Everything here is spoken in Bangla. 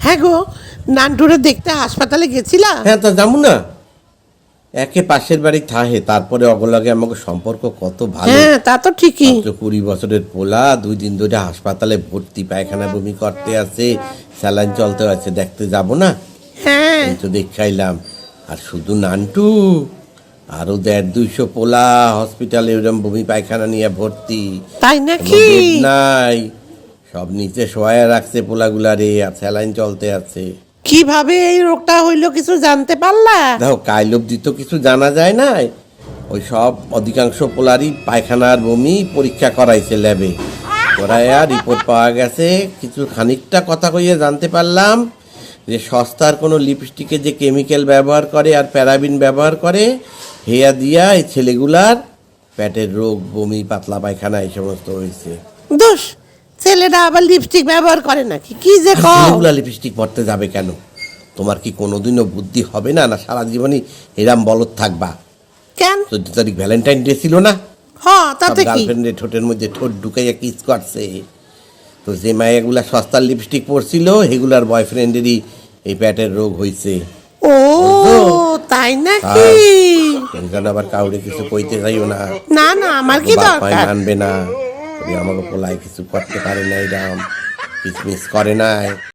হ্যাঁ গো, নান্টুরে দেখতে হাসপাতালে গেছিলা? হ্যাঁ, তা যাবো না। একে পাশের বাড়ি থাহে, তারপরে অগলাগে আমাকে সম্পর্ক কত ভালো। হ্যাঁ, তা তো ঠিকই। মাত্র 20 বছরের পোলা, 2 দিন ধরে হাসপাতালে ভর্তি, পায়খানা বমি করতে আছে, স্যালাইন চলতে আছে। দেখতে যাব না? হ্যাঁ, এই তো দেখাইলাম। আর শুধু নান্টু, আরো 150-200 পোলা হসপিটালে ওরকম বমি পায়খানা নিয়ে ভর্তি। তাই কোনো নাকি? বেড নাই, সব নিচে শোয়া রাখছে পোলাগুলারে, আর স্যালাইন চলতে আছে। কিভাবে এই রোগটা হইলো কিছু জানতে পারলা? দেখো, কাইল অব্দি তো কিছু জানা যায় না। ওই সব অধিকাংশ পোলারই পায়খানার বমি পরীক্ষা করাইছে ল্যাবে, করাইয়া রিপোর্ট পাওয়া গেছে। কিছু খানিকটা কথা কইয়ে জানতে পারলাম যে সস্তার কোনো লিপস্টিকে যে কেমিক্যাল ব্যবহার করে আর প্যারাবিন ব্যবহার করে, হেয়া দিয়া এই ছেলেগুলার পেটের রোগ, বমি, পাতলা পায়খানা এই সমস্ত হয়েছে। দোষ, ছেলেরা আবার লিপস্টিক ব্যবহার করে নাকি? কি যে কও! ছেলেগুলা লিপস্টিক পরতে যাবে কেন? তোমার কি কোনোদিনও বুদ্ধি হবে না? না সারা জীবনই এরাম বলদ থাকবা? কেন? 14 তারিখ ভ্যালেন্টাইন ডে ছিল না? তাতে কি? গার্লফ্রেন্ডের ঠোঁটের মধ্যে ঠোঁট ঢুকাইয়া কিস করছে। তো যে মায়াগুলা সস্তার লিপস্টিক পরছিল, সেগুলার বয়ফ্রেন্ডেরই এই পেটের রোগ হয়েছে। ও, বুঝছো? তাই নাকি? এখানে আবার কাউরে কিছু কইতে যাইও না। না না, আমার কি বাপ মায় দরকার? মানবে না। ওরে আমাকে পোলায় কিছু করতে পারে না, এরাম কিসমিস করে নাই।